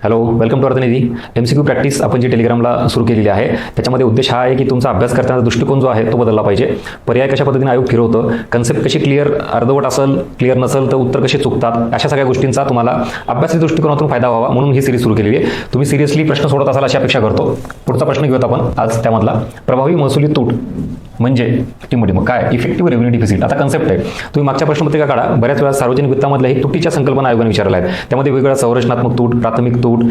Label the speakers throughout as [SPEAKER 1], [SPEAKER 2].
[SPEAKER 1] Hello, welcome to Arthanidhi. MCQ practice आपण जी टेलिग्रामला सुरू केलेली आहे त्याच्यामध्ये उद्देश हा आहे की तुमचा अभ्यास करताना दृष्टिकोन जो आहे तो बदलला पाहिजे. पर्याय कशा पद्धतीने आयोग फिरवतं, कन्सेप्ट कशी क्लिअर अर्धवट असेल, क्लिअर नसेल तर उत्तर कसे चुकतात, अशा सगळ्या गोष्टींचा तुम्हाला अभ्यासी दृष्टिकोनातून फायदा व्हावा म्हणून ही सिरीज सुरू केलेली आहे. तुम्ही सिरियसली प्रश्न सोडत असाल अशी अपेक्षा करतो. पुढचा प्रश्न घेऊयात आपण आज. त्यामधला प्रभावी महसुली तूट म्हणजे टिमोटिमो काय, इफेक्टिव्ह रेव्हेन्यू डिफिसिट. आता कन्सेप्ट आहे, तुम्ही मागच्या प्रश्नपत्रिका काढा. बऱ्याच वेळा सार्वजनिक वित्तामधल्या तुटीच्या संकल्पना आयोगाने विचारल्या आहेत. त्यामध्ये वेगवेगळ्या संरचनात्मक तूट, प्राथमिक तूट,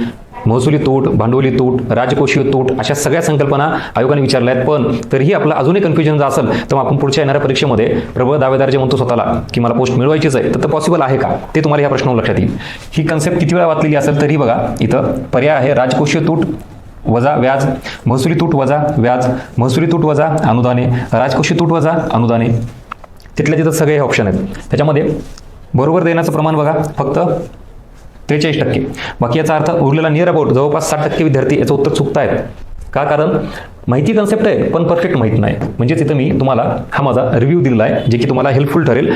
[SPEAKER 1] महसुली तूट, भांडवली तूट, राजकोषीय तूट अशा सगळ्या संकल्पना आयोगाने विचारल्या आहेत. पण तरीही आपलं अजूनही कन्फ्युजन जर असेल तर आपण पुढच्या येणाऱ्या परीक्षेमध्ये प्रबळ दावेदार जे म्हणतो स्वतःला की मला पोस्ट मिळवायचीच आहे, तर पॉसिबल आहे का ते तुम्हाला या प्रश्नावर लक्षात येईल. ही कन्सेप्ट किती वेळा वाचलेली असेल तरी बघा, इथं पर्याय आहे राजकोषीय तूट वजा व्याज, महसुली तूट वजा व्याज, महसुली तूट वजा अनुदाने, राजकोषीय तूट वजा अनुदाने. तिथल्या तिथं सगळे हे ऑप्शन आहेत. त्याच्यामध्ये बरोबर देण्याचं प्रमाण बघा फक्त 43%. बाकी याचा अर्थ उरलेला नियर अबाउट जवळपास 60% विद्यार्थी याचं उत्तर चुकतायत. का? कारण माहिती कन्सेप्ट आहे पण परफेक्ट माहीत नाही. म्हणजे तिथं मी तुम्हाला हा माझा रिव्ह्यू दिला आहे जे की तुम्हाला हेल्पफुल ठरेल.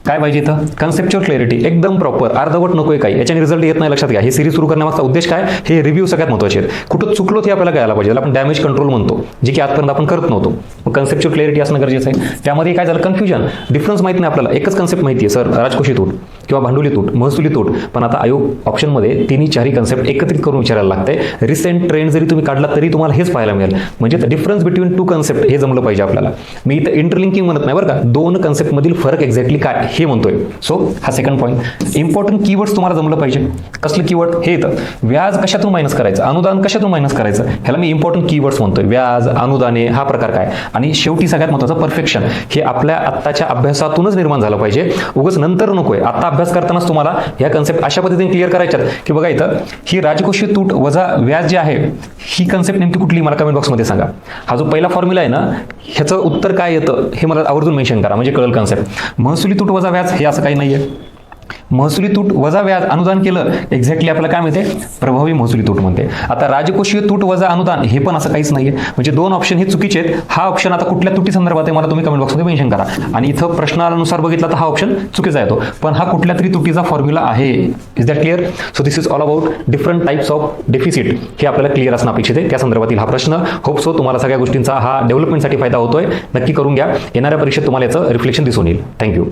[SPEAKER 1] काय पाहिजे इथं? कन्सेप्च्युअल क्लॅरिटी एकदम प्रॉपर, अर्धवट नकोय काही. याच्याने रिझल्ट येत नाही, लक्षात घ्या. ही सिरीज सुरू करण्यामागचा उद्देश काय, हे रिव्ह्यू सगळ्यात महत्त्वाचे आहेत. कुठं चुकलो ते आपल्याला कळायला पाहिजे. आपण डॅमेज कंट्रोल म्हणतो, जे की आजपर्यंत आपण करत नव्हतो. मग कन्सेप्च्युअल क्लॅरिटी असणं गरजेचं आहे. त्यामध्ये काय झालं, कन्फ्युजन, डिफरन्स माहित नाही आपल्याला. एकच कन्सेप्ट माहिती आहे, सर राजकोषी तूट किंवा भांडवली तूट, महसुली तूट. पण आता आयोग ऑप्शनमध्ये तिन्ही चारही कन्सेप्ट एकत्रित करून विचारायला लागते. रिसेंट ट्रेंड जरी तुम्ही काढला तरी तुम्हाला हेच पाहायला मिळेल. म्हणजे डिफरन्स बिटवीन टू कन्सेप्ट हे जमलं पाहिजे आपल्याला. मी इथं इंटरलिंकिंग म्हणत नाही बरं का, दोन कन्सेप्टमधील फरक एक्झॅक्टली काय हे म्हणतोय. सो हा सेकंड पॉईंट. इम्पॉर्टंट कीवर्ड्स तुम्हाला जमलं पाहिजे. कसलं कीवर्ड हे येतं, व्याज कशातून मायनस करायचं, अनुदान कशातून मायनस करायचं, ह्याला मी इम्पॉर्टंट कीवर्ड्स म्हणतोय. व्याज, अनुदाने हा प्रकार काय, आणि शेवटी सगळ्यात महत्त्वाचं परफेक्शन. हे आपल्या आत्ताच्या अभ्यासातूनच निर्माण झालं पाहिजे, उगाच नंतर नकोय. आता अभ्यास करतानाच तुम्हाला ह्या कन्सेप्ट अशा पद्धतीने क्लिअर करायच्यात की बघा इथं ही राजकोषीय तूट वजा व्याज जे आहे ही कन्सेप्ट नेमकी कुठली मला कमेंट बॉक्समध्ये सांगा. हा जो पहिला फॉर्म्युला आहे ना, ह्याचं उत्तर काय येतं हे मला आवर्जून मेन्शन करा, म्हणजे कळेल कन्सेप्ट. महसुली तूट वजा व्याज हे असं काही नाहीये. महसुली तूट वजा व्याज अनुदान केलं एक्झॅक्टली आपल्याला काय म्हणते, प्रभावी महसुली तूट म्हणते. आता राजकोषीय तूट वजा अनुदान हे पण असं काहीच नाहीये. म्हणजे दोन ऑप्शन हे चुकीचे आहेत. हा ऑप्शन आता कुठल्या तुटी संदर्भात आहे मला तुम्ही कमेंट बॉक्समध्ये मेन्शन करा. आणि इथं प्रश्नानुसार बघितला तर हा ऑप्शन चुकीचा येतो, पण हा कुठल्या तरी तुटीचा फॉर्म्युला आहे. Is that clear? So this is all about different types of deficit. हे आपल्याला क्लिअर असणं अपेक्षित आहे. त्या संदर्भातील हा प्रश्न. होप सो तुम्हाला सगळ्या गोष्टींचा हा डेव्हलपमेंटसाठी फायदा होतोय. नक्की करून घ्या. येणाऱ्या परीक्षेत तुम्हाला याचं रिफ्लेक्शन दिसून येईल. थँक्यू.